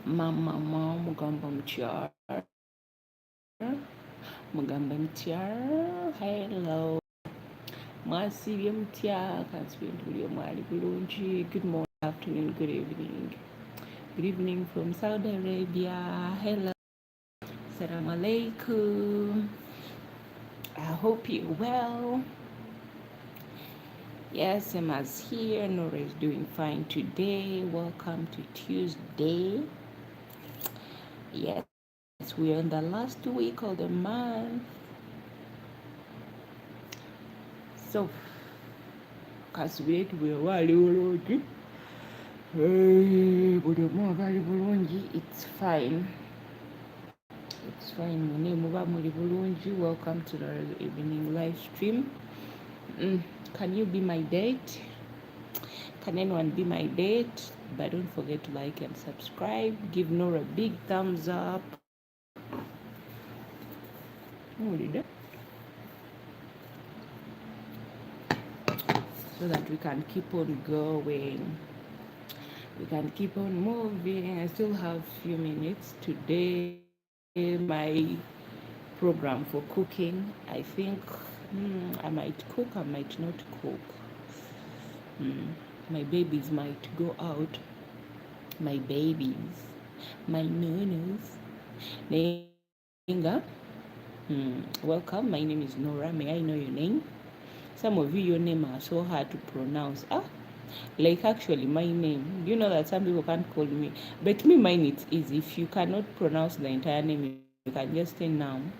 Mama mugamba mutya, mugamba mutya, hello, mwasibye mutya, kansibye nti buli omu ali bulungi. Good morning, afternoon, good evening. Good evening from Saudi Arabia. Hello, assalamu alaikum. I hope you're well. Yes, Emma's here. Nora is doing fine today. Welcome to Tuesday. Yes, we are in the last week of the month. So, kasubire bwe wali bulungi. Buli omu aba ali bulungi. It's fine. It's fine. Mune muba muli bulungi. Welcome to the evening live stream. Can you be my date? Can anyone be my date? But don't forget to like and subscribe. Give Nora a big thumbs up. So that we can keep on going. We can keep on moving. I still have a few minutes today. My program for cooking. I think I might cook, I might not cook. My babies might go out. My babies, my nunos. Nenga. Welcome. My name is Nora. May I know your name? Some of you, your name are so hard to pronounce. Like actually my name. You know that some people can't call me. But me, mine it's easy. If you cannot pronounce the entire name, you can just say Nam.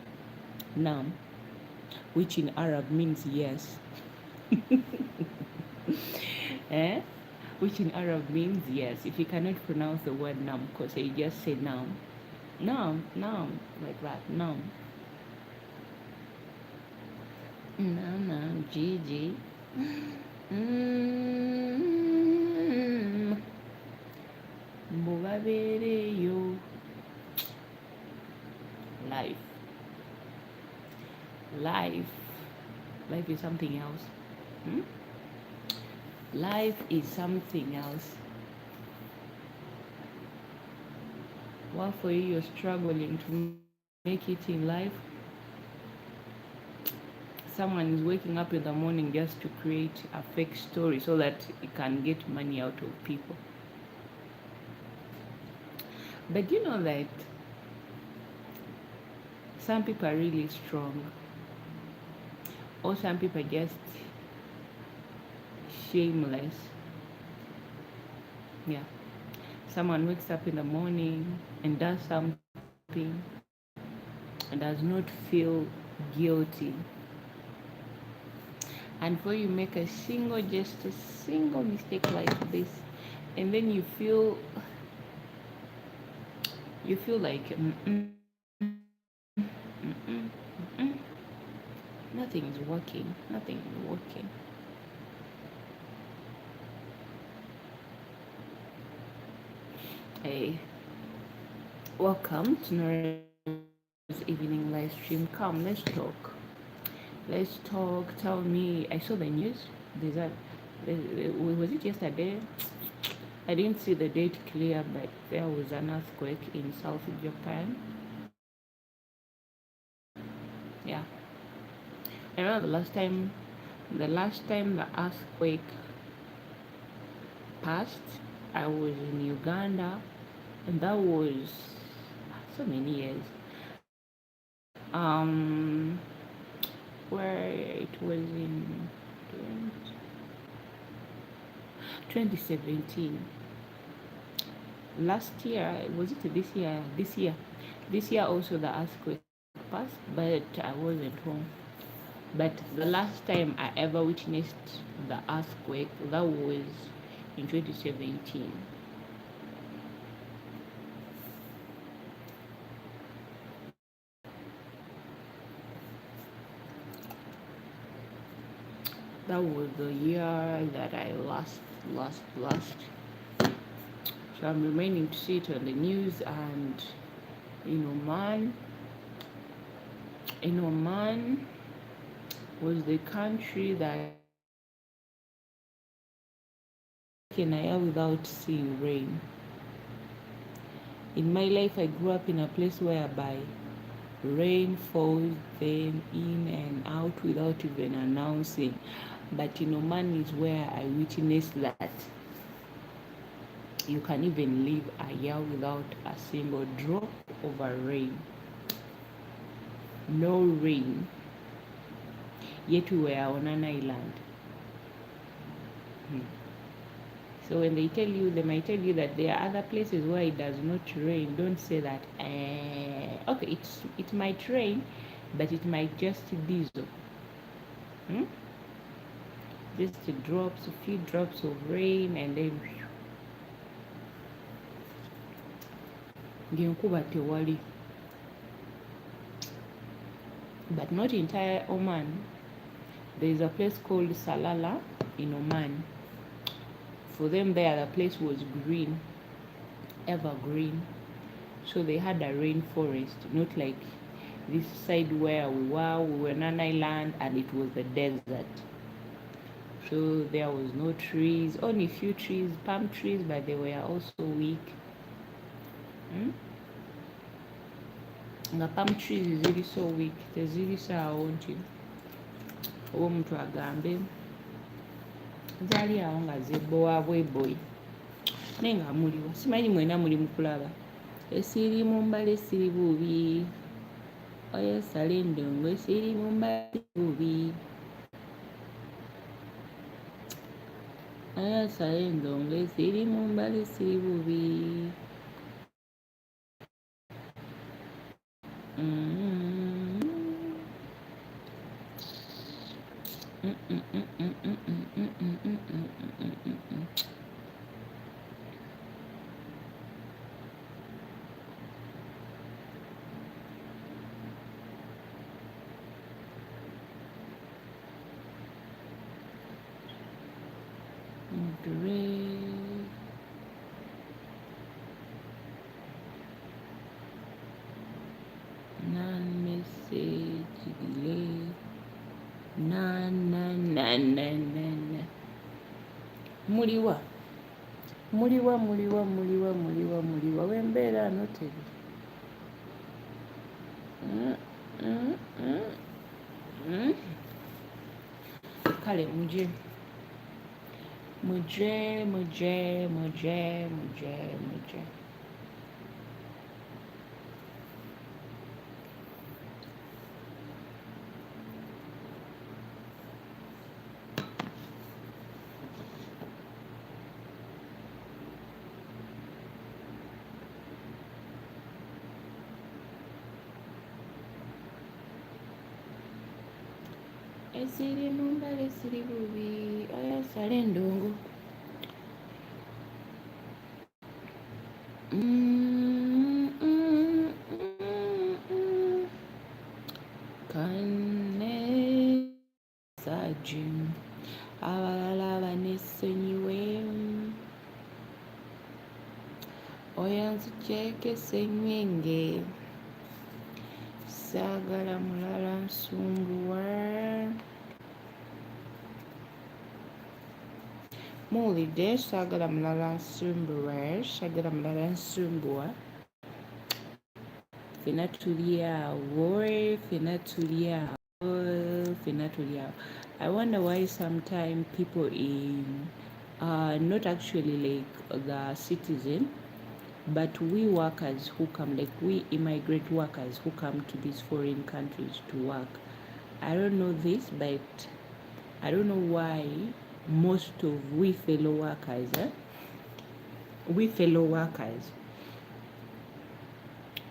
Nam. Which in Arab means yes. Which in Arab means yes. If you cannot pronounce the word Namukose, you just say Nam. Nam, Nam, like that. Nam. Nam, Gigi. Mubabereyo. Life. Life is something else. Life is something else. While for you, you're struggling to make it in life, someone is waking up in the morning just to create a fake story so that it can get money out of people. But you know that some people are really strong, or some people are just shameless. Yeah. Someone wakes up in the morning and does something and does not feel guilty. And for you make a single mistake like this, and then you feel like nothing is working. Hey, welcome to Nora's evening live stream. Come, let's talk. Tell me, I saw the news. Was it yesterday? I didn't see the date clear, but there was an earthquake in South Japan. Yeah. I remember the last time the earthquake passed, I was in Uganda, and that was so many years. Where it was in 2017. Last year, was it this year? This year also the earthquake passed, but I wasn't home. But the last time I ever witnessed the earthquake, that was in 2017. That was the year that I lost. So I'm remaining to see it on the news, and in Oman was the country that Kenya without seeing rain. In my life, I grew up in a place whereby rain falls then in and out without even announcing. But in Oman is where I witnessed that you can even live a year without a single drop of a rain. No rain. Yet we were on an island. So when they tell you, they might tell you that there are other places where it does not rain. Don't say that. Okay, it might rain, but it might just diesel. Just drops, a few drops of rain, and then ngenkuba tewali. But not entire Oman. There is a place called Salala in Oman. For them there, the place was green, evergreen. So they had a rainforest, not like this side where we were on an island and it was the desert. So there was no trees, only few trees, palm trees, but they were also weak. Nga palm trees ziri so weak, tezirisaawo nti oba omuntu agambe zaali awo nga zebbowa bweboyi naye nga muliwo. Simanyi mwena muli mu kulaba. Esiri mu mbala esiri bubi, oyo sala endongo esiri mu mbala bubi, oyo sala endongo esiri mu mbala esiri bubi. Non-message delay. Na. Muliwa wembeera noteri. Kale muje. Esiri mu mbala esiri bubi, oyo sala endongo. Kane sajin abalala banesonyiwe, oyo nzikyekesa ennyenge, saagala mulala nsumbuwa. Muwulidde, saagala mulala nsumbuwa. Ffenna tuli awo. I wonder why sometimes people in not actually like the citizen, but we workers who come, like we immigrant workers who come to these foreign countries to work. I don't know this, but I don't know why most of we fellow workers,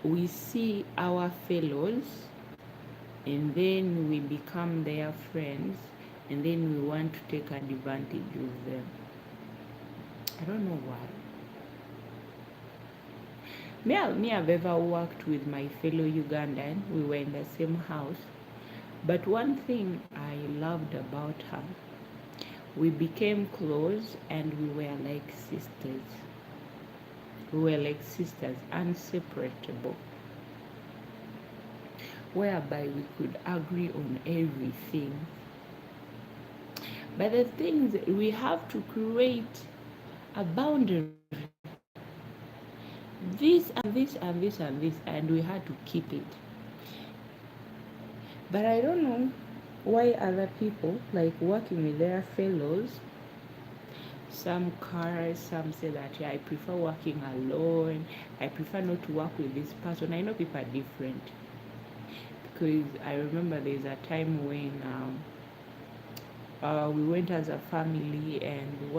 we see our fellows and then we become their friends and then we want to take advantage of them. I don't know why. Me, I've ever worked with my fellow Ugandan. We were in the same house. But one thing I loved about her, we became close and we were like sisters. Inseparable. Whereby we could agree on everything. But the things we have to create a boundary. this and this and this and this, and we had to keep it. But I don't know why other people like working with their fellows. Some cars, some say that yeah, I prefer working alone. I prefer not to work with this person. I know people are different, because I remember there's a time when we went as a family, and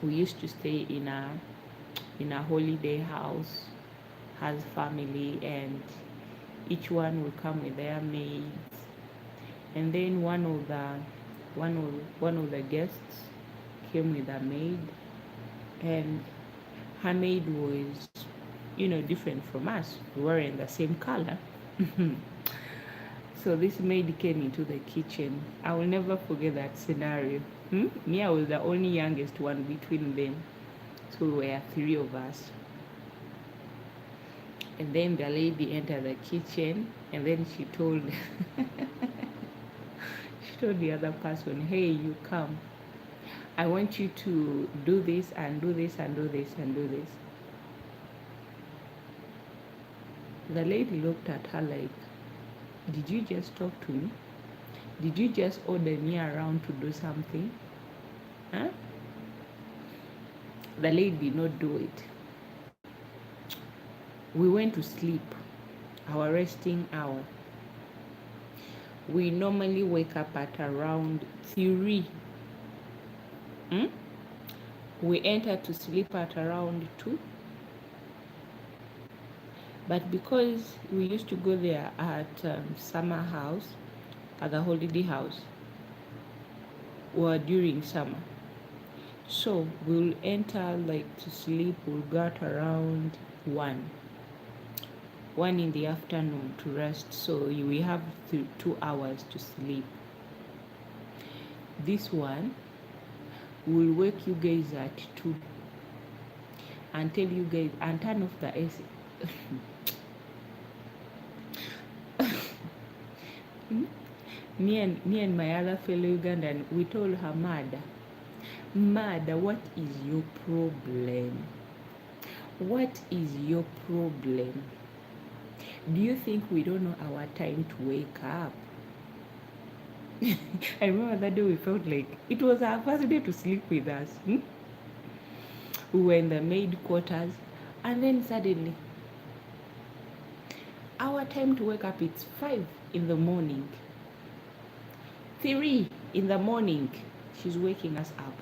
we used to stay in a holiday house as family, and each one will come with their maids, and then one of the guests came with a maid, and her maid was, different from us. We were in the same color. So this maid came into the kitchen. I will never forget that scenario. Me, I was the only youngest one between them. So we were three of us. And then the lady entered the kitchen, and then she told the other person, hey, you come. I want you to do this and do this and do this and do this. The lady looked at her like, did you just talk to me? Did you just order me around to do something? Huh? The lady did not do it. We went to sleep, our resting hour. We normally wake up at around 3. We entered to sleep at around 2. But because we used to go there at summer house, at the holiday house, or during summer, so we'll enter like to sleep, we'll go at around 1 in the afternoon to rest, so we have 2 hours to sleep. This one will wake you guys at 2 and tell you guys and turn off the AC. Me and my other fellow Ugandan, we told her, Mada, what is your problem? What is your problem? Do you think we don't know our time to wake up? I remember that day we felt like it was our first day to sleep with us. We were in the maid quarters, and then suddenly our time to wake up, it's 5 in the morning. 3 in the morning, she's waking us up.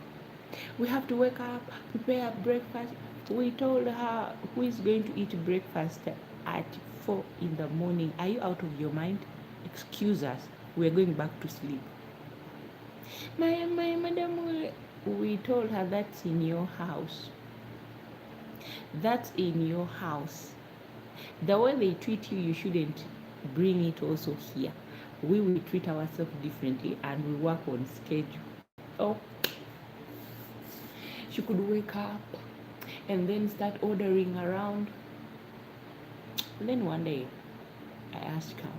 We have to wake up, prepare breakfast. We told her, who is going to eat breakfast at 4 in the morning? Are you out of your mind? Excuse us, we're going back to sleep. My madam, we told her, that's in your house. That's in your house. The way they treat you, you shouldn't bring it also here. We will treat ourselves differently, and we work on schedule. Oh, she could wake up and then start ordering around. And then one day, I asked her,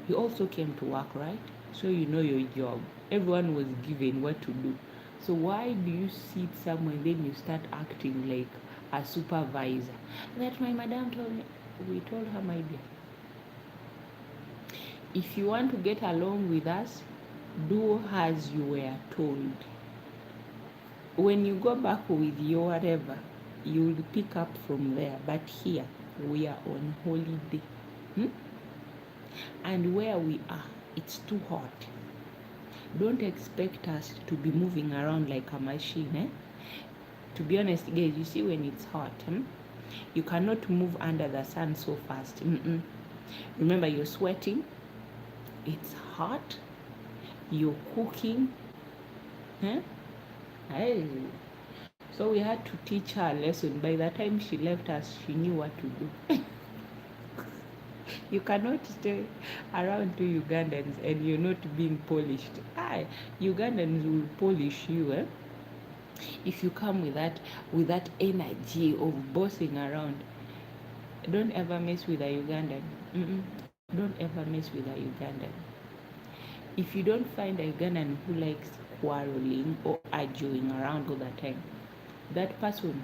you also came to work, right? So you know your job. Everyone was given what to do. So why do you sit somewhere and then you start acting like a supervisor? That my madam told me. We told her, my dear, if you want to get along with us, do as you were told. When you go back with your whatever, you will pick up from there. But here, we are on holiday. And where we are, it's too hot. Don't expect us to be moving around like a machine. To be honest, guys, you see when it's hot, you cannot move under the sun so fast. Remember, you're sweating. It's hot. You're cooking. So we had to teach her a lesson. By the time she left us, she knew what to do. You cannot stay around 2 Ugandans and you're not being polished. Ugandans will polish you. If you come with that energy of bossing around, don't ever mess with a Ugandan. Don't ever mess with a Ugandan. If you don't find a Ugandan who likes quarreling or arguing around all the time, that person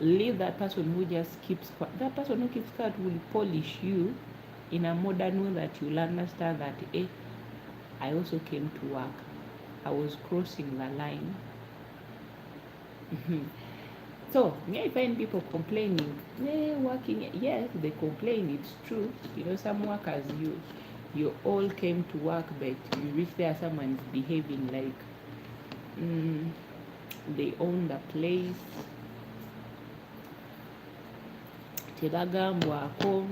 Leave that person who just keeps quiet. That person who keeps quiet will polish you in a modern way that you'll understand that, I also came to work. I was crossing the line. So, I find people complaining, working, yes, they complain, it's true. Some workers, you all came to work, but you reach there, someone's behaving like they own the place. Tebagambwako.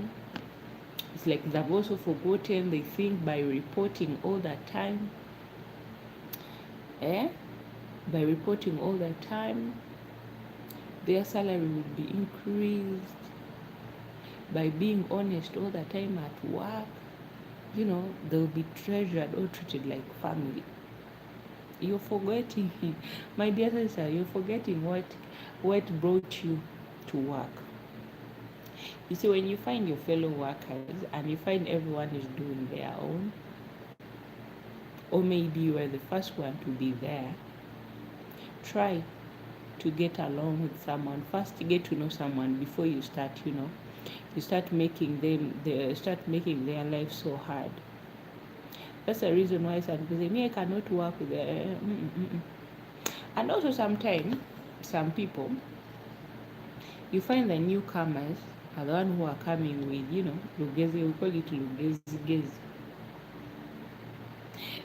It's like they've also forgotten, they think by reporting all the time, by reporting all the time, their salary will be increased. By being honest all the time at work, they'll be treasured or treated like family. You're forgetting, my dear sister, you're forgetting what brought you to work. You see, when you find your fellow workers and you find everyone is doing their own, or maybe you are the first one to be there, try to get along with someone. First, get to know someone before you start, you start making their life so hard. That's the reason why some people say, I cannot work with them. And also sometimes, some people, you find the newcomers are the one who are coming with, lugezi, we call it lugezi.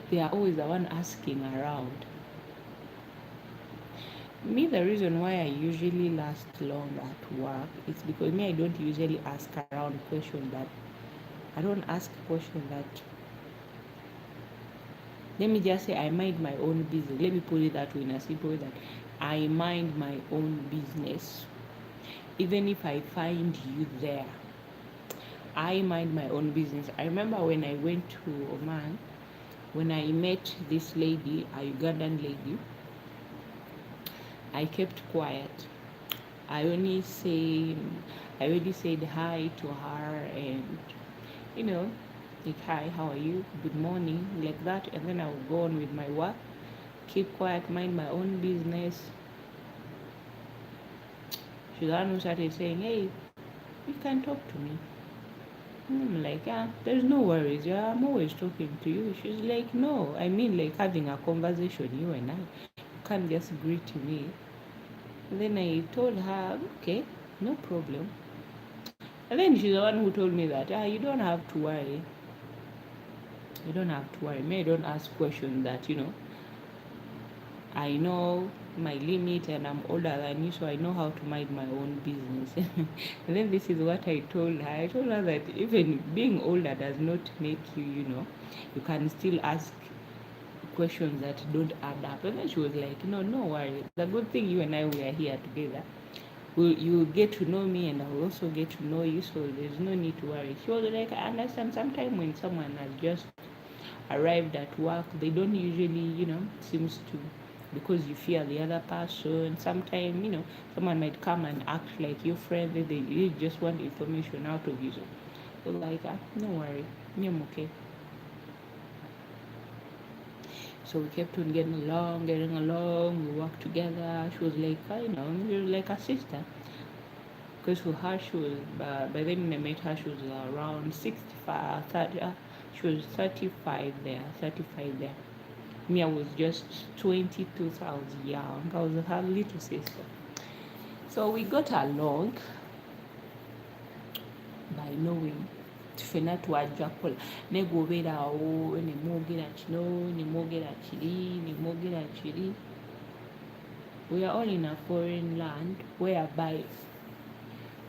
They are always the one asking around. Me, the reason why I usually last long at work is because I don't usually ask around questions that, I don't ask questions that, let me just say I mind my own business. Let me put it that way, in a simple way, that I mind my own business. Even if I find you there, I mind my own business. I remember when I went to Oman, when I met this lady, a Ugandan lady, I kept quiet. I only said hi to her, and like, hi, how are you, good morning, like that, and then I would go on with my work, keep quiet, mind my own business. She's the one who started saying, hey, you can talk to me. I'm like, there's no worries, I'm always talking to you. She's like, no, I mean like having a conversation, you and I. You can't just greet me. And then I told her, okay, no problem. And then she's the one who told me that, you don't have to worry. You don't have to worry. Me, I don't ask questions that, I know my limit and I'm older than you, so I know how to mind my own business. And then this is what I told her. I told her that even being older does not make you, you can still ask questions that don't add up. And then she was like, no worry. The good thing you and I, we are here together. You will get to know me and I will also get to know you, so there's no need to worry. She was like, I understand sometimes when someone has just arrived at work, they don't usually, seems to, because you fear the other person. Sometimes, someone might come and act like your friend, they just want information out of you. So like, no worry, me, I'm okay. So we kept on getting along, we worked together. She was like, she was like a sister. Because for her, she was, by then when I met her, she was around 65, 30, she was 35 there. Me, I was just 22,000 young. I was her little sister. So we got along by knowing tufena twajja kukola naye gwobeera awo nemwogera kino nemwogera kiri. We are all in a foreign land whereby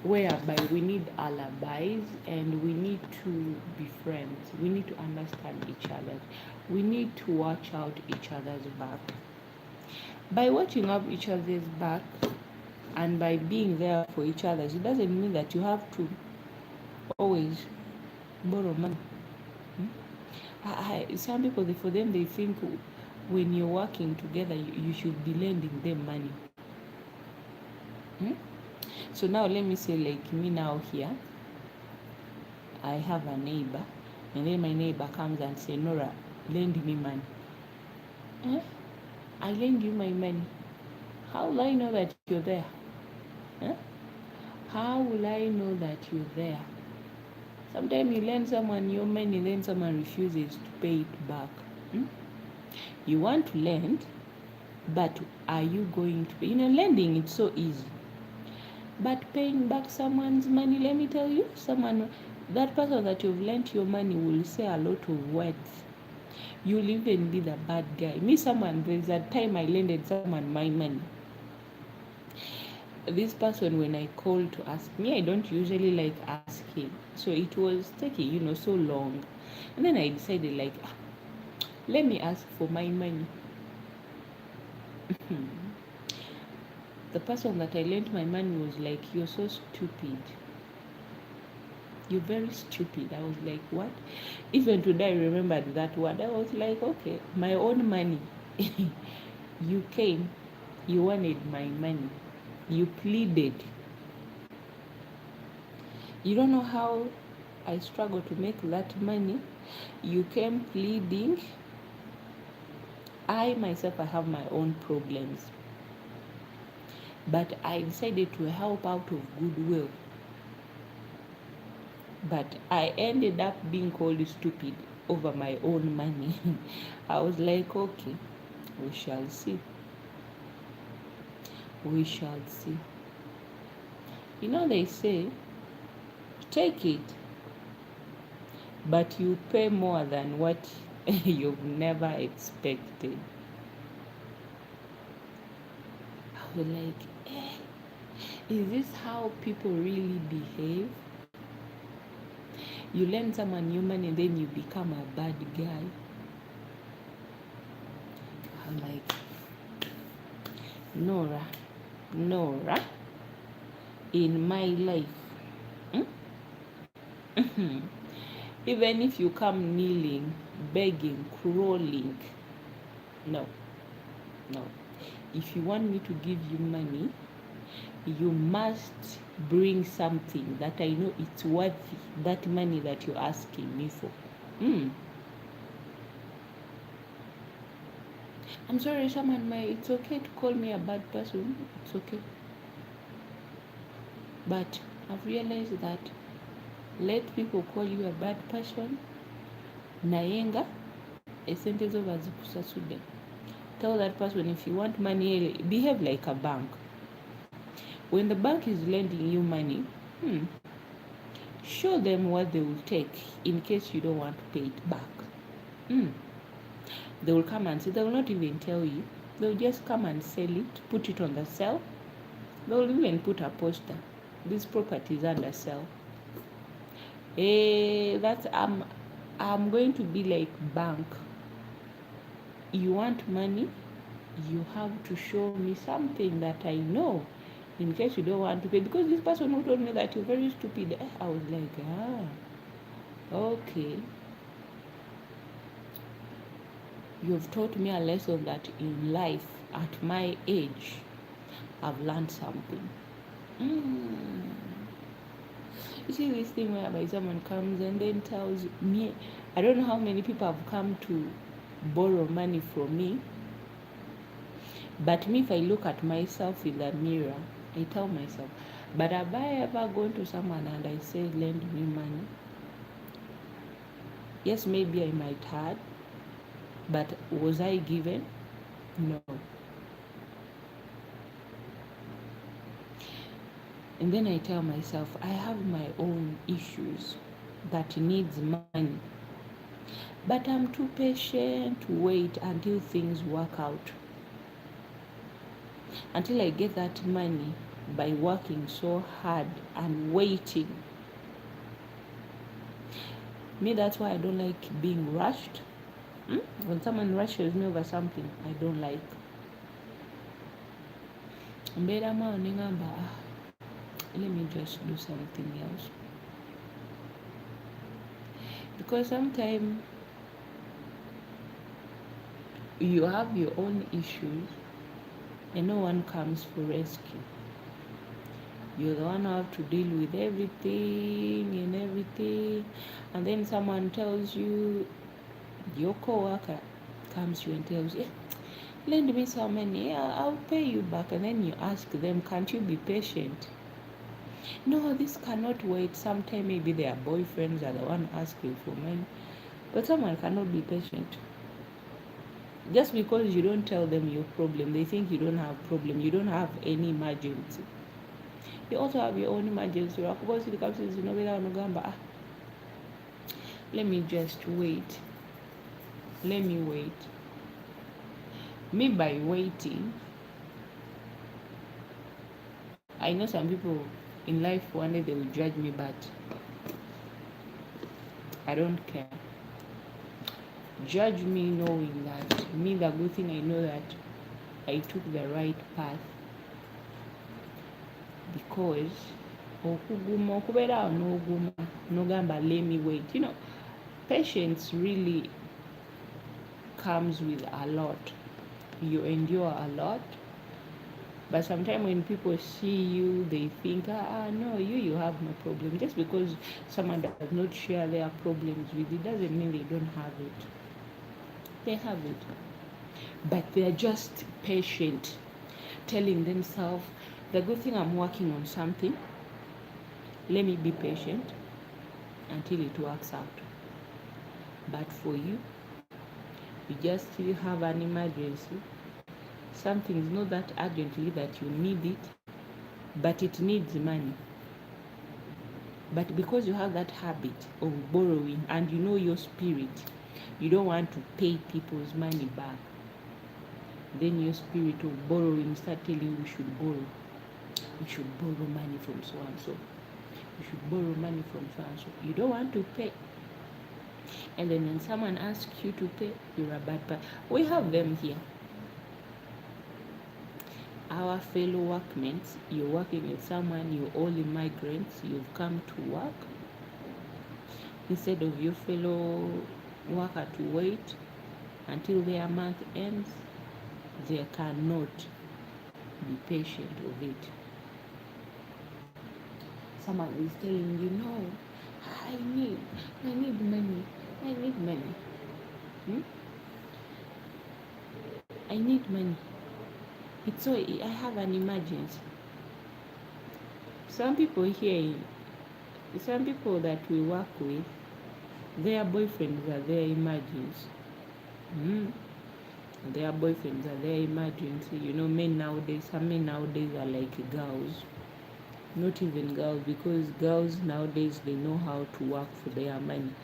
we need alibis and we need to be friends. We need to understand each other. We need to watch out each other's back. By watching up each other's back and by being there for each other, it doesn't mean that you have to always borrow money. Some people, for them, they think when you're working together, you should be lending them money. So now let me say, like me now here, I have a neighbor, and then my neighbor comes and says, Nora, lend me money. I lend you my money. How will I know that you're there? How will I know that you're there? Sometimes you lend someone your money, then someone refuses to pay it back. You want to lend, but are you going to pay? Lending, it's so easy. But paying back someone's money, let me tell you, that person that you've lent your money will say a lot of words. You'll even be the bad guy. There's a time I lended someone my money. This person, when I called to ask me, I don't usually like asking. So it was taking, so long. And then I decided, let me ask for my money. The person that I lent my money was like, you're so stupid. You're very stupid. I was like, what? Even today, I remembered that word. I was like, okay, my own money. You came, you wanted my money. You pleaded. You don't know how I struggle to make that money. You came pleading. I myself, I have my own problems. But I decided to help out of goodwill. But I ended up being called stupid over my own money. I was like, okay, we shall see. We shall see. They say, take it, but you pay more than what you've never expected. I was like, is this how people really behave? You lend someone your money and then you become a bad guy. I'm like, Norah, in my life, even if you come kneeling, begging, crawling, no. If you want me to give you money, you must bring something that I know it's worthy, that money that you're asking me for. I'm sorry, it's okay to call me a bad person. It's okay. But I've realized that let people call you a bad person, nayenga esente zo bazikusasude. Tell that person, if you want money, behave like a bank. When the bank is lending you money, show them what they will take in case you don't want to pay it back. They will come and say, they will not even tell you. They will just come and sell it, put it on the sale. They will even put a poster. This property is under sale. I'm going to be like bank. You want money? You have to show me something that I know in case you don't want to pay. Because this person who told me that you're very stupid, I was like, okay. You've taught me a lesson that in life, at my age, I've learned something. You see this thing whereby someone comes and then tells me, I don't know how many people have come to borrow money from me. But me, if I look at myself in the mirror, I tell myself, but have I ever gone to someone and I say, lend me money? Yes, maybe I might have, but was I given? No. And then I tell myself, I have my own issues that needs money. But I'm too patient to wait until things work out. Until I get that money by working so hard and waiting. Me, that's why I don't like being rushed. When someone rushes me over something, I don't like. Let me just do something else. Because sometimes you have your own issues and no one comes for rescue. You're the one who have to deal with everything. And then someone tells you, your co-worker comes to you and tells you, lend me some money, I'll pay you back. And then you ask them, can't you be patient? No, this cannot wait. Sometimes maybe their boyfriends are the one asking for money. But someone cannot be patient. Just because you don't tell them your problem, they think you don't have problem. You don't have any emergency. You also have your own emergency. Let me just wait. Let me wait. Me by waiting, I know some people in life one day they will judge me, but I don't care. Judge me knowing that me, the good thing I know that I took the right path, because okuguma okubeera awo n'oguma n'ogamba let me wait. Patience really comes with a lot. You endure a lot. But sometimes when people see you, they think, no, you have no problem. Just because someone does not share their problems with you doesn't mean they don't have it. They have it. But they're just patient, telling themselves, the good thing I'm working on something, let me be patient until it works out. But for you just still have an emergency. Something is not that urgently that you need it, but it needs money. But because you have that habit of borrowing and you know your spirit, you don't want to pay people's money back. Then your spirit of borrowing start telling you we should borrow. We should borrow money from so and so. We should borrow money from so and so. You don't want to pay. And then when someone asks you to pay, you're a bad person. We have them here. Our fellow workmates, you're working with someone, you're all immigrants, you've come to work. Instead of your fellow worker to wait until their month ends, they cannot be patient of it. Someone is telling you, no, I need money. I need money. I need money. It's so I have an emergency. Some people that we work with, their boyfriends are their emergency. Their boyfriends are their emergency. Men nowadays, some men nowadays are like girls. Not even girls, because girls nowadays, they know how to work for their money.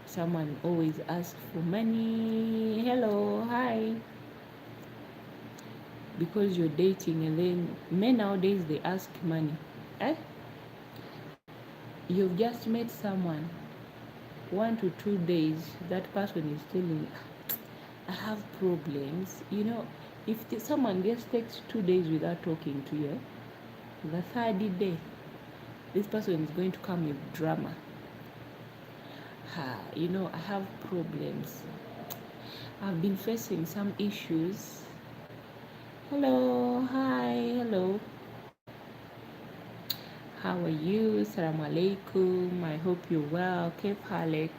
Someone always asks for money. Hello, hi. Because you're dating, and then men nowadays, they ask money. You've just met someone, 1 to 2 days, that person is telling you, I have problems. If someone just takes 2 days without talking to you, the third day, this person is going to come with drama. I have problems. I've been facing some issues. Hello, hi, hello. How are you? Assalamu alaikum. I hope you're well. Kef halek.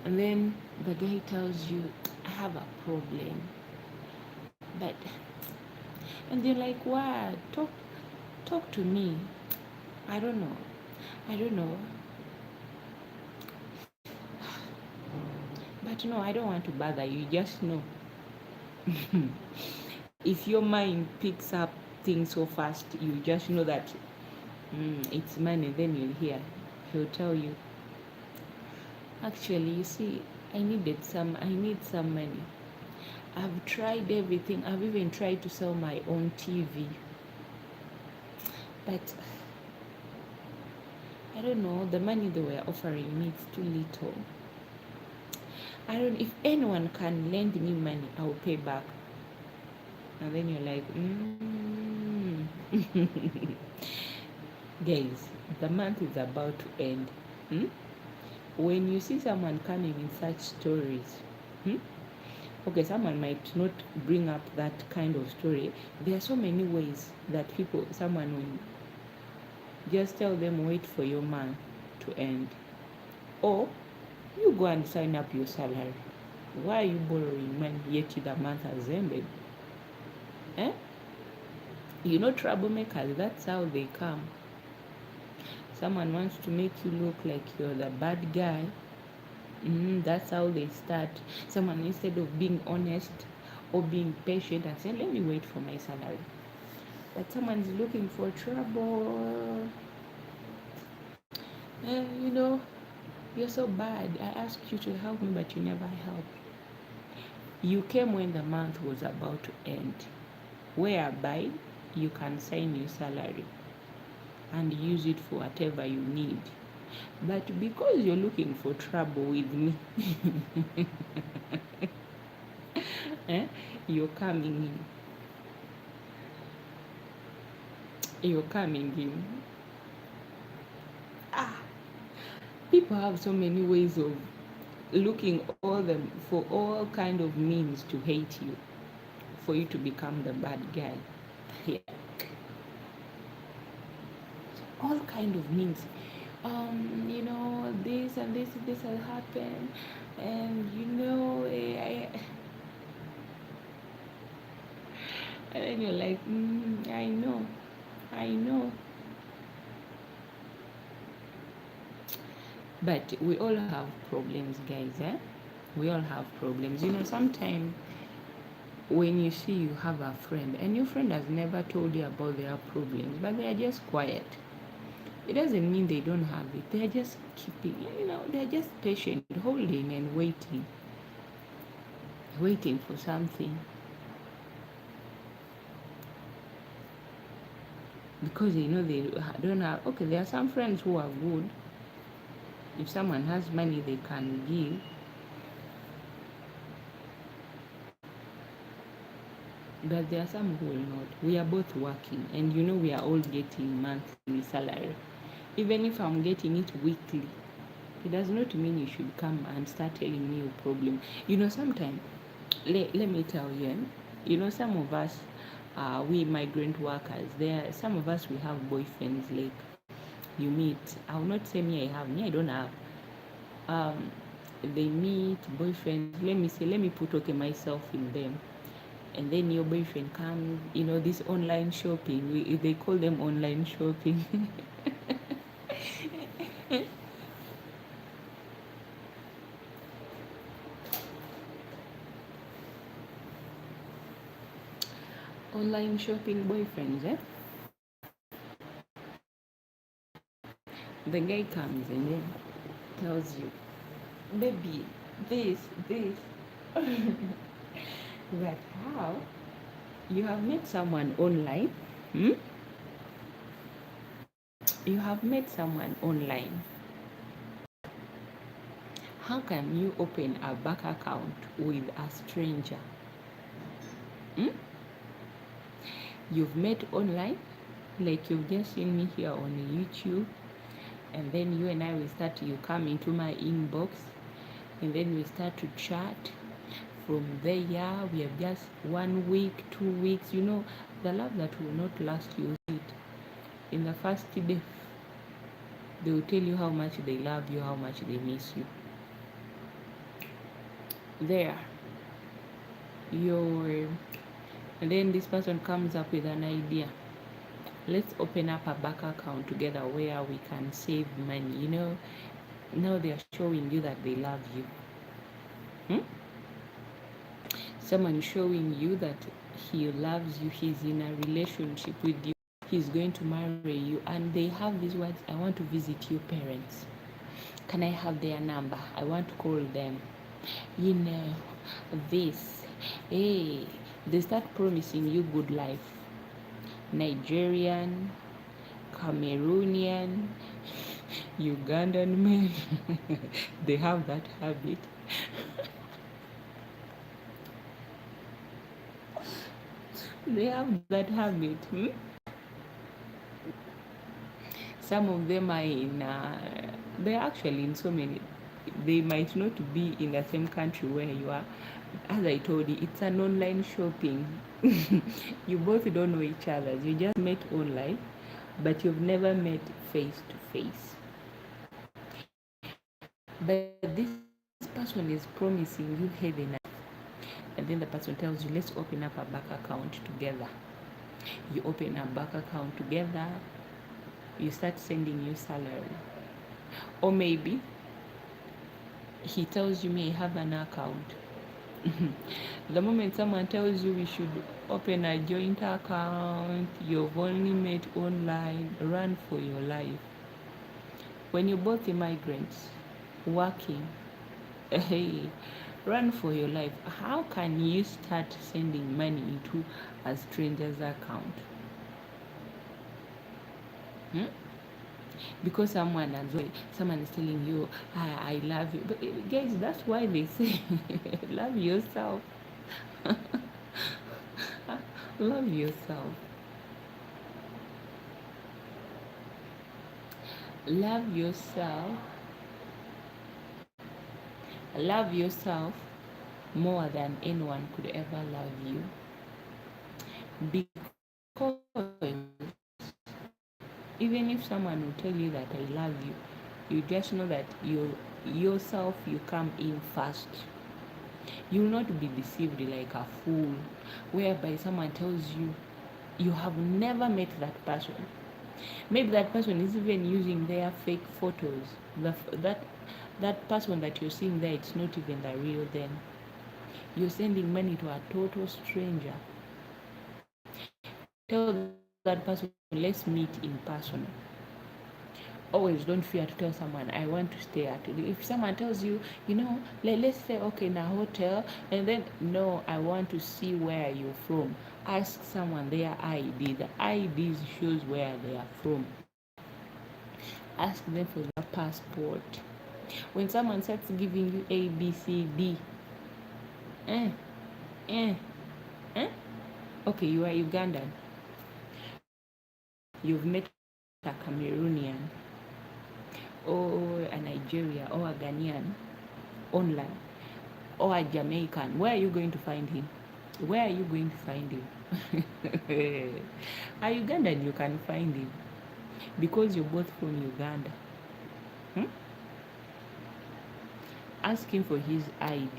And then the guy tells you, I have a problem. And they're like, what? Talk to me. I don't know. But no, I don't want to bother you. Just know. If your mind picks up things so fast, you just know that it's money. Then you'll hear. He'll tell you, actually, you see, I need some money. I've tried everything. I've even tried to sell my own TV. But I don't know, the money they were offering me is too little. If anyone can lend me money, I'll pay back. And then you're like, Guys, the month is about to end. When you see someone coming in such stories, okay, someone might not bring up that kind of story. There are so many ways that someone will just tell them, wait for your month to end. Or you go and sign up your salary. Why are you borrowing money yet the month has ended? You know, troublemakers, that's how they come. Someone wants to make you look like you're the bad guy. That's how they start. Someone, instead of being honest or being patient and saying, let me wait for my salary. But someone's looking for trouble. You know, you're so bad. I asked you to help me, but you never helped. You came when the month was about to end, whereby you can sign your salary and use it for whatever you need. But because you're looking for trouble with me, you're coming in. You're coming in. People have so many ways of looking for all kind of means to hate you, for you to become the bad guy. Yeah. All kind of means. You know, this and this has happened, and you know, and then you're like, I know. But we all have problems, guys. We all have problems. You know, sometimes when you see you have a friend and your friend has never told you about their problems, but they are just quiet, it doesn't mean they don't have it. They are just keeping, they're just patient, holding and waiting for something. Because they know they don't have. Okay, there are some friends who are good. If someone has money they can give. But there are some who will not. We are both working, and we are all getting monthly salary. Even if I'm getting it weekly, it does not mean you should come and start telling me your problem. Sometimes, let me tell you, some of us, we migrant workers, some of us, we have boyfriends, like, you meet. I will not say me, I don't have. They meet boyfriends. Let me put myself in them. And then your boyfriend comes, this online shopping. They call them online shopping. Online shopping boyfriends, The guy comes and then tells you, baby, this. But how? You have met someone online. You have met someone online. How can you open a bank account with a stranger? You've met online, like you've just seen me here on YouTube, and then you and I you come into my inbox, and then we start to chat. From there, we have just 1 week, 2 weeks, the love that will not last. You see it in the first day. They will tell you how much they love you, how much they miss you. There, and then this person comes up with an idea. Let's open up a bank account together where we can save money. Now they are showing you that they love you. Someone showing you that he loves you, he's in a relationship with you, he's going to marry you, and they have these words: I want to visit your parents. Can I have their number? I want to call them. This. Hey, they start promising you good life. Nigerian, Cameroonian, Ugandan men, they have that habit. They have that habit. Some of them are they're actually in so many. They might not be in the same country where you are. As I told you, it's an online shopping. You both don't know each other. You just met online, but you've never met face to face. But this person is promising you heaven, and then the person tells you, let's open up a bank account together. You open a bank account together, you start sending your salary. Or maybe he tells you may have an account. The moment someone tells you we should open a joint account, you've only met online, run for your life. When you're both immigrants working, hey, run for your life. How can you start sending money into a stranger's account? Hmm? Because someone is telling you, I love you. But guys, that's why they say love yourself. Love yourself. Love yourself. Love yourself more than anyone could ever love you. Because even if someone will tell you that I love you, you just know that yourself, you come in first. You will not be deceived like a fool, whereby someone tells you you have never met that person. Maybe that person is even using their fake photos. That person that you're seeing there, it's not even the real them. You're sending money to a total stranger. Tell that person, let's meet in person. Always don't fear to tell someone, I want to stay at. If someone tells you, let's say, okay, in a hotel, and then, no, I want to see where you're from. Ask someone their ID. The ID shows where they are from. Ask them for their passport. When someone starts giving you A, B, C, D, eh, eh, eh? Okay, you are Ugandan. You've met a Cameroonian or a Nigerian or a Ghanaian online or a Jamaican. Where are you going to find him? Where are you going to find him? A Ugandan, you can find him because you're both from Uganda. Hmm? Ask him for his ID.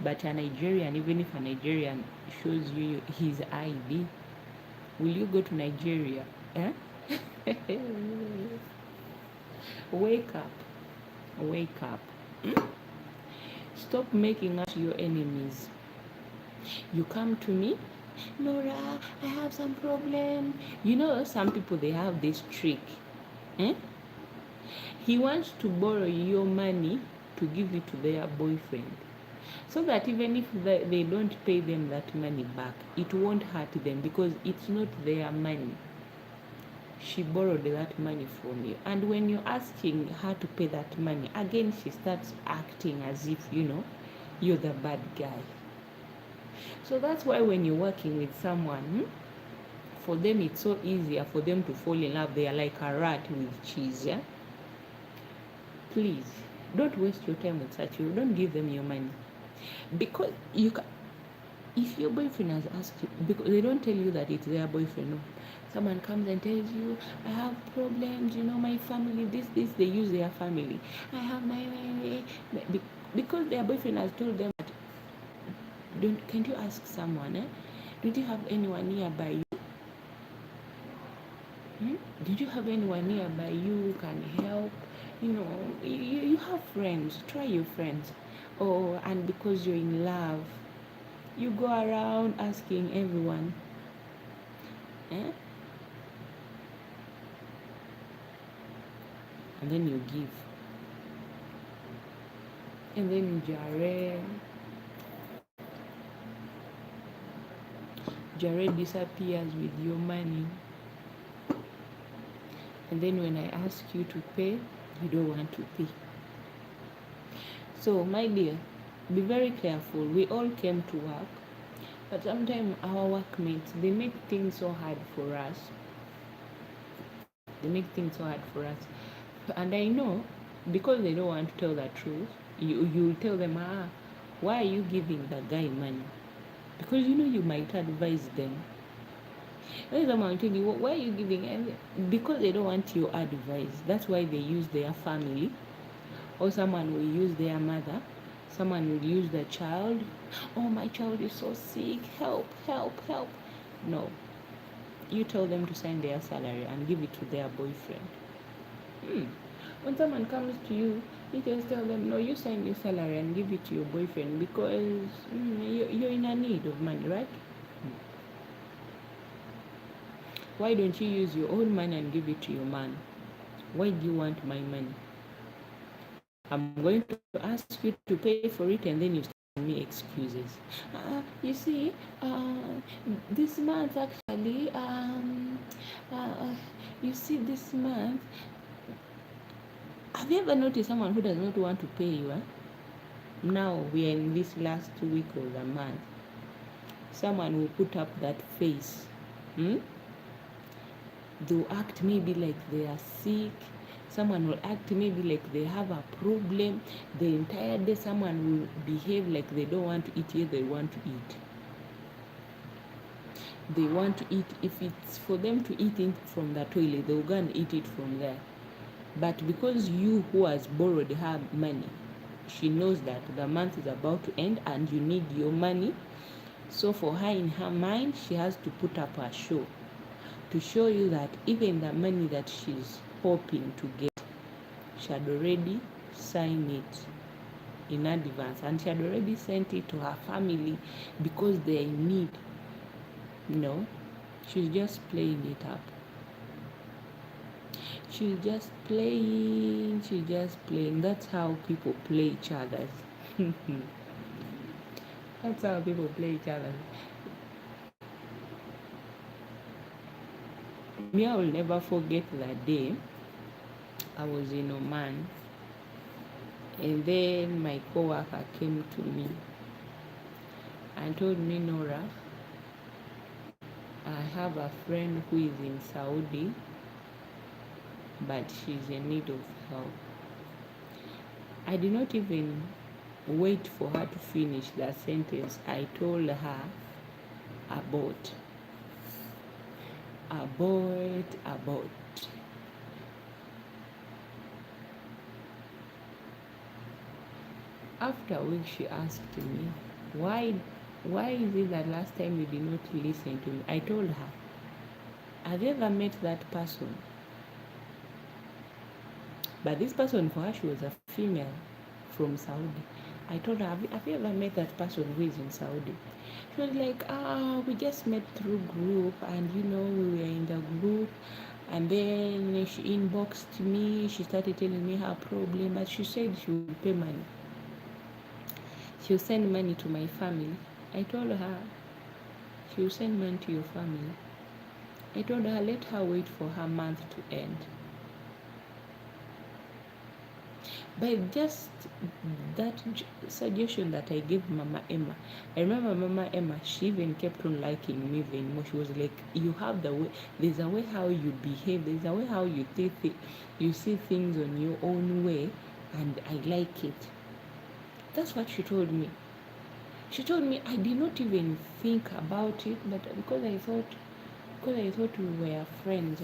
But a Nigerian, even if a Nigerian shows you his ID, will you go to Nigeria? Eh? Wake up. Wake up. Stop making us your enemies. You come to me, Nora, I have some problem. Some people, they have this trick. Eh? He wants to borrow your money to give it to their boyfriend. So that even if they don't pay them that money back, it won't hurt them because it's not their money. She borrowed that money from you. And when you're asking her to pay that money, again, she starts acting as if, you're the bad guy. So that's why when you're working with someone, for them it's so easier for them to fall in love. They are like a rat with cheese, yeah? Please, don't waste your time with such people. Don't give them your money. Because if your boyfriend has asked you, because they don't tell you that it's their boyfriend, no. Someone comes and tells you, I have problems, my family, this, they use their family. I have my because their boyfriend has told them that, can't you ask someone, don't you have anyone nearby you? Did you have anyone nearby you who can help? You have friends. Try your friends. Oh, and because you're in love, you go around asking everyone. And then you give. And then Jared disappears with your money. And then when I ask you to pay, you don't want to pay. So, my dear, be very careful. We all came to work, but sometimes our workmates, they make things so hard for us. And I know, because they don't want to tell the truth, you tell them, why are you giving the guy money? Because you might advise them. When someone will tell you, why are you giving? Because they don't want your advice. That's why they use their family. Or someone will use their mother. Someone will use the child. Oh, my child is so sick. Help, help, help. No. you tell them to sign their salary and give it to their boyfriend. When someone comes to you, you just tell them, no, you sign your salary and give it to your boyfriend because you're in a need of money, right? Why don't you use your own money and give it to your man? Why do you want my money? I'm going to ask you to pay for it, and then you start giving me excuses. You see, this month actually, uh, you see, this month, have you ever noticed someone who does not want to pay you? Now we are in this last week of the month. Someone will put up that face. They'll act maybe like they are sick. Someone will act maybe like they have a problem. The entire day, someone will behave like they don't want to eat, yet they want to eat. They want to eat. If it's for them to eat it from the toilet, they'll go and eat it from there. But because you who has borrowed her money, she knows that the month is about to end and you need your money. So for her, in her mind, she has to put up a show to show you that even the money that she's hoping to get, she had already signed it in advance and she had already sent it to her family because they're in need. No, she's just playing it up. She's just playing. That's how people play each other. That's how people play each other. Me, I will never forget that day I was in Oman, and then my coworker came to me and told me, Nora, I have a friend who is in Saudi, but she's in need of help. I did not even wait for her to finish that sentence. I told her, abort. After a week, she asked me, why is it that last time you did not listen to me? I told her, have you ever met that person? But this person, for her, she was a female from Saudi. I told her, have you ever met that person who is in Saudi? She was like, we just met through group, and we were in the group, and then she inboxed me. She started telling me her problem, but she said she would pay money. She'll send money to my family. I told her, she'll send money to your family. I told her, let her wait for her month to end. But just that suggestion that I gave Mama Emma, I remember Mama Emma, she even kept on liking me even more. She was like, you have the way, there's a way how you behave, there's a way how you see things on your own way, and I like it. That's what she told me. She told me I did not even think about it, but because I thought we were friends,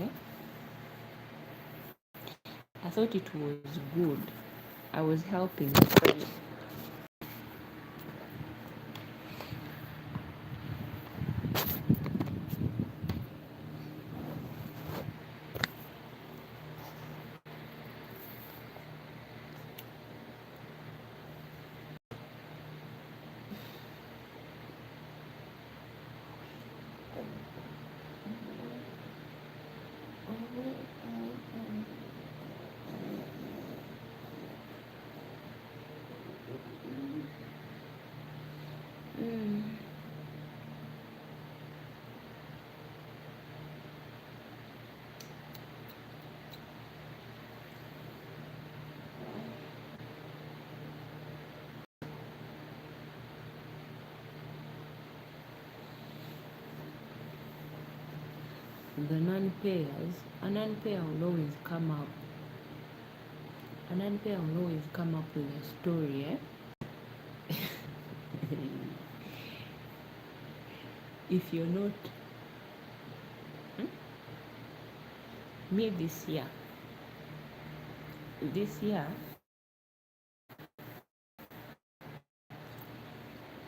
I thought it was good. I was helping a friend. The non-payers, a non-payer will always come up. A non-payer will always come up with a story, If you're not, me this year,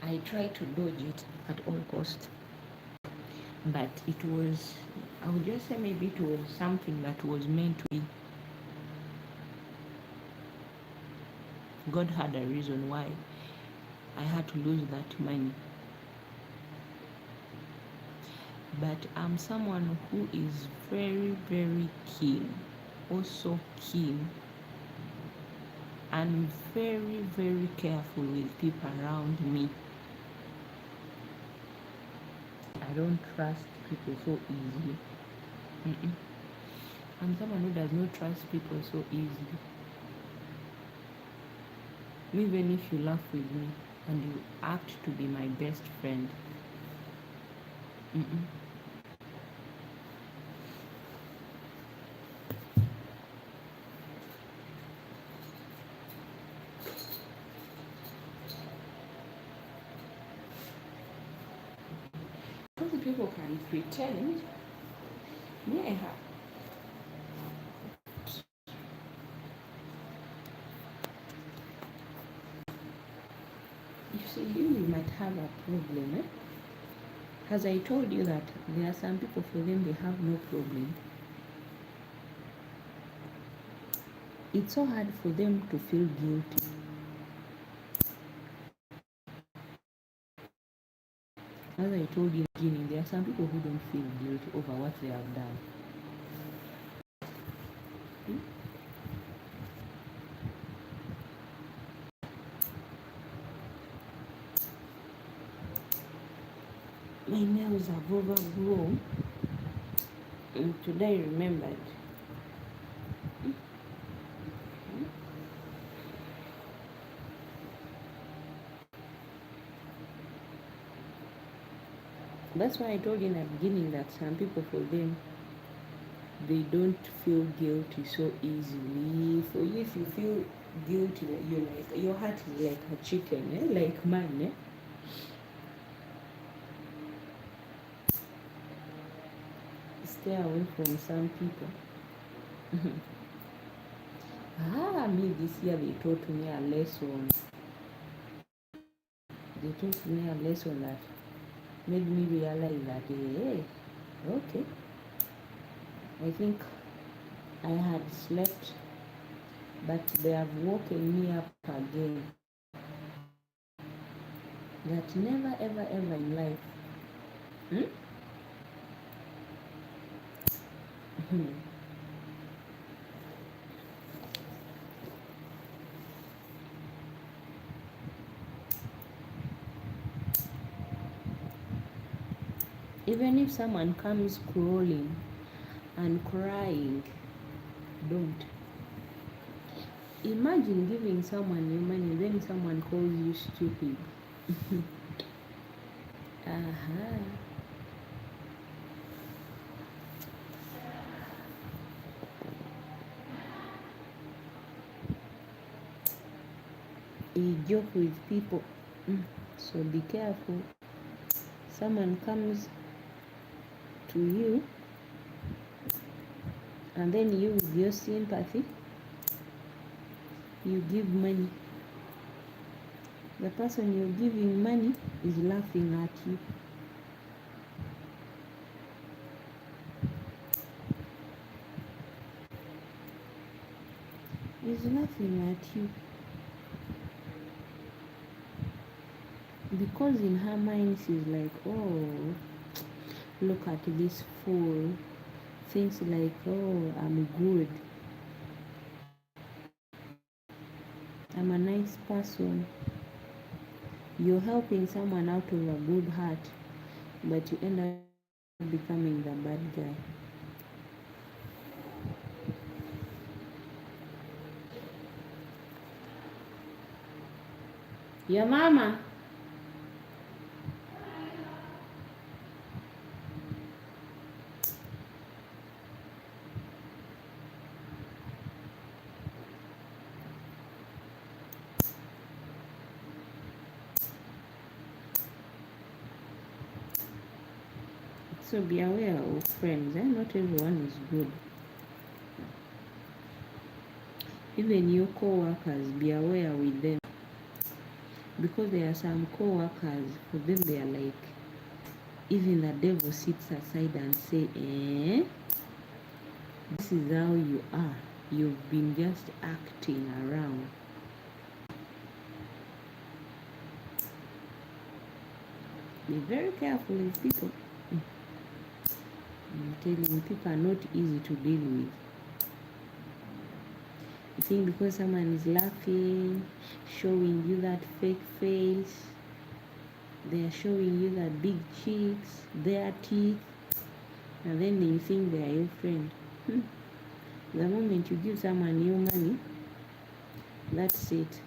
I tried to dodge it at all cost, but it was I would just say maybe it was something that was meant to be. God had a reason why I had to lose that money. But I'm someone who is very, very keen, also keen, and very, very careful with people around me. I don't trust people so easily. Mm-mm. I'm someone who does not trust people so easily. Even if you laugh with me and you act to be my best friend. Mm-mm. Because people can pretend. Yeah. You see, you might have a problem, eh? As I told you that there are some people for them they have no problem. It's so hard for them to feel guilty. As I told you in the beginning, there are some people who don't feel guilty over what they have done. Hmm? My nails have overgrown. And today I remembered. That's why I told you in the beginning that some people for them they don't feel guilty so easily. For you, if you feel guilty, you're like your heart is like a chicken, eh? Like mine. Eh? Stay away from some people. Me this year they taught me a lesson. They taught me a lesson that made me realize that, hey, okay, I think I had slept, but they have woken me up again. That never, ever, ever in life. Even if someone comes crawling and crying, don't. Imagine giving someone your money, then someone calls you stupid. Aha. You joke with people, so be careful. Someone comes to you, and then you, with your sympathy, you give money. The person you're giving money is laughing at you. He's laughing at you. Because in her mind she's like, oh, look at this fool. Thinks like, oh, I'm good. I'm a nice person. You're helping someone out of a good heart, but you end up becoming the bad guy. Your mama. So be aware of friends. Not everyone is good. Even your co-workers, be aware with them. Because there are some co-workers, for them they are like, even the devil sits aside and say, this is how you are. You've been just acting around. Be very careful with people. I'm telling you, people are not easy to deal with. You think because someone is laughing, showing you that fake face, they are showing you that big cheeks, their teeth, and then you think they are your friend. The moment you give someone your money, that's it.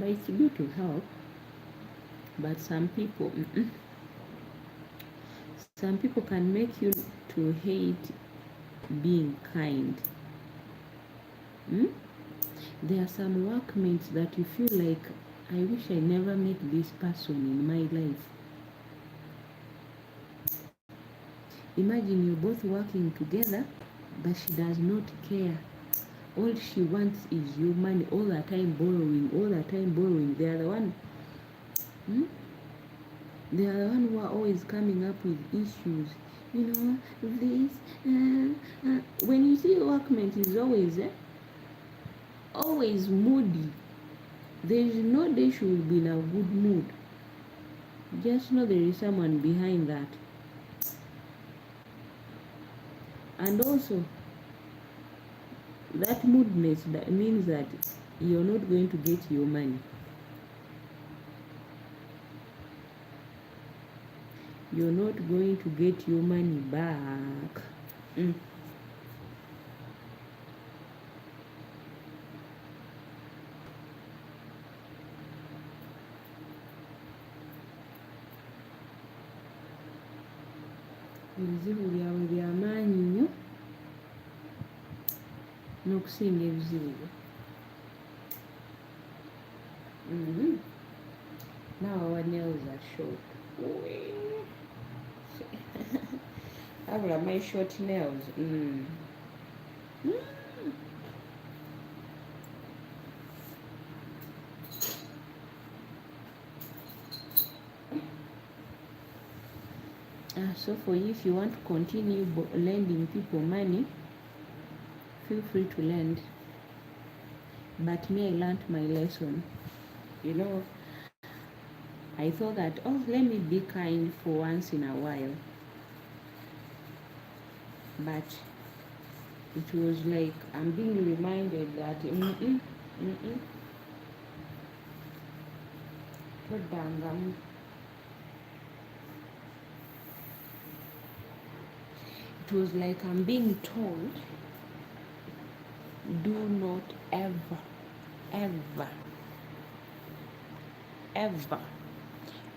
It's good to help, but some people can make you to hate being kind. There are some workmates that you feel like, I wish I never met this person in my life. Imagine you're both working together, but she does not care. All she wants is your money, all the time borrowing. They are the one. They are the one who are always coming up with issues. This. When you see workmate is always moody. There is no day she will be in a good mood. Just know there is someone behind that. And also, that moodness, that means that you're not going to get your money. You're not going to get your money back. Ebizibu byawe byamaanyi nnyo n'okusinga ebizibu. Now our nails are short. How are my short nails? So for you, if you want to continue lending people money, feel free to lend. But me, I learned my lesson. I thought that, let me be kind for once in a while. But it was like I'm being reminded that it was like I'm being told, do not ever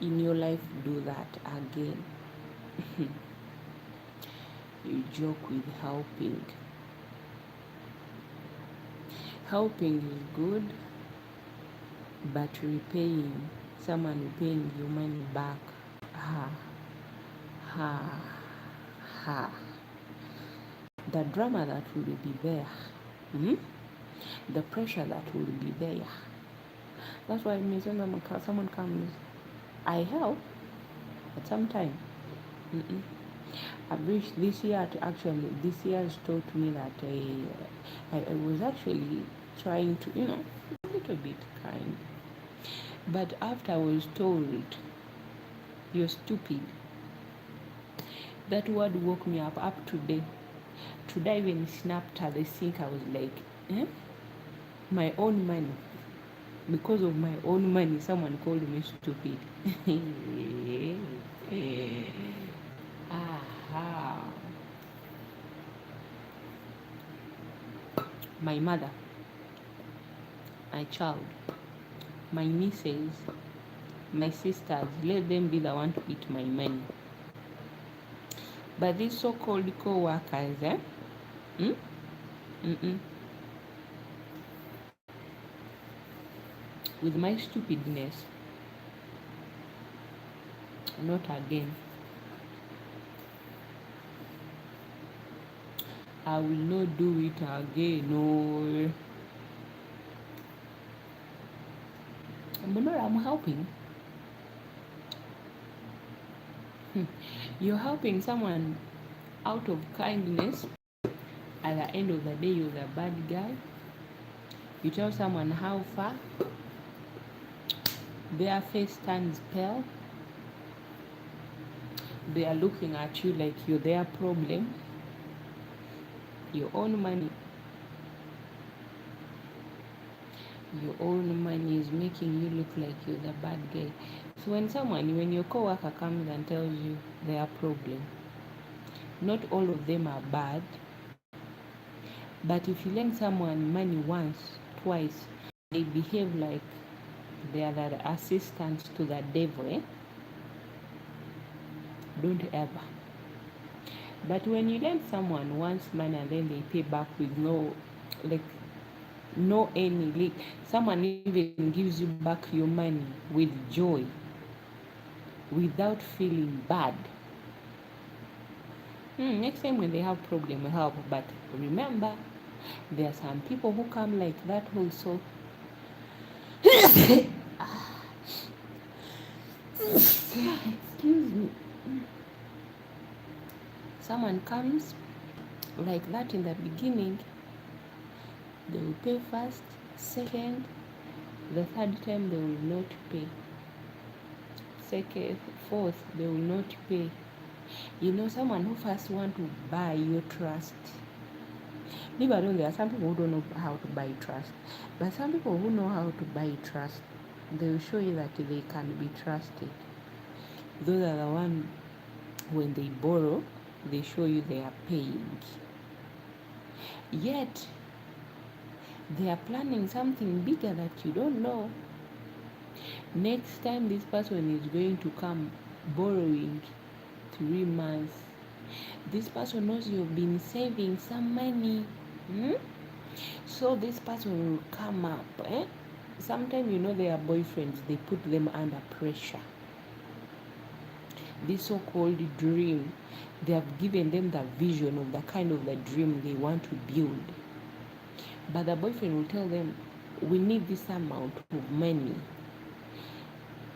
in your life do that again. You joke with helping. Helping is good, but someone repaying your money back, the drama that will be there, the pressure that will be there. That's why when someone comes, I help, but sometimes I've reached this year has taught me that I was actually trying to, a little bit kind. But after I was told, you're stupid, that word woke me up today. Today I even snapped at the sink. I was like, eh? My own money. Because of my own money, someone called me stupid. Aha. My mother, my child, my nieces, my sisters, let them be the one to eat my money. But these so-called co-workers, hmm? Mm-mm. With my stupidness, not again. I will not do it again. No. But I'm helping. You're helping someone out of kindness. At the end of the day, you're the bad guy. You tell someone how far, their face turns pale. They are looking at you like you're their problem. Your own money. Your own money is making you look like you're the bad guy. So when your coworker comes and tells you their problem, not all of them are bad. But if you lend someone money once, twice, they behave like they are the assistants to the devil, don't ever. But when you lend someone once money and then they pay back with no any, someone even gives you back your money with joy, without feeling bad. Next time when they have problem, help. But remember, there are some people who come like that also. Excuse me. Someone comes like that in the beginning, they will pay first, second, the third time they will not pay. Second, fourth, they will not pay. Someone who first want to buy your trust. Leave alone, there are some people who don't know how to buy trust. But some people who know how to buy trust, they will show you that they can be trusted. Those are the ones, when they borrow, they show you they are paying. Yet, they are planning something bigger that you don't know. Next time this person is going to come borrowing 3 months, this person knows you've been saving some money. So this person will come up. Sometimes their boyfriends, they put them under pressure. This so-called dream, they have given them the vision of the kind of the dream they want to build. But the boyfriend will tell them, we need this amount of money.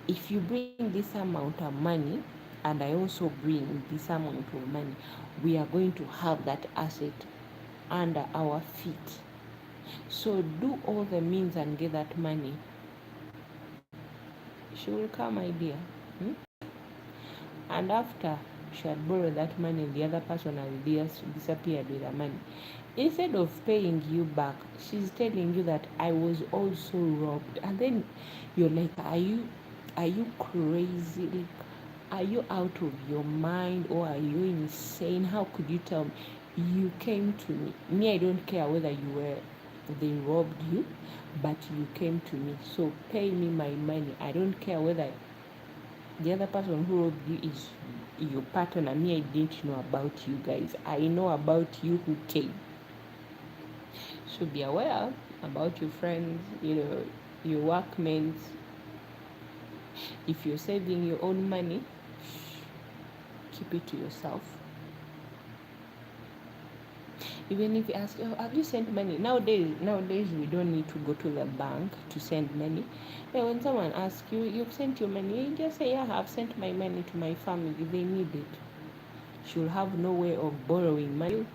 If you bring this amount of money, and I also bring this amount of money, we are going to have that asset under our feet. So do all the means and get that money. She will come, my dear. And after she had borrowed that money, the other person has disappeared with the money. Instead of paying you back, she's telling you that I was also robbed. And then you're like, are you crazy? Like, are you out of your mind, or are you insane? How could you tell me? You came to me. I don't care whether they robbed you, but you came to me. So pay me my money. I don't care whether the other person who robbed you is your partner. Me, I didn't know about you guys. I know about you who came. So be aware about your friends, your workmates. If you're saving your own money, keep it to yourself. Even if you ask, have you sent money? Nowadays we don't need to go to the bank to send money. But when someone asks you, you've sent your money, you just say, yeah, I've sent my money to my family. They need it. She'll have no way of borrowing money.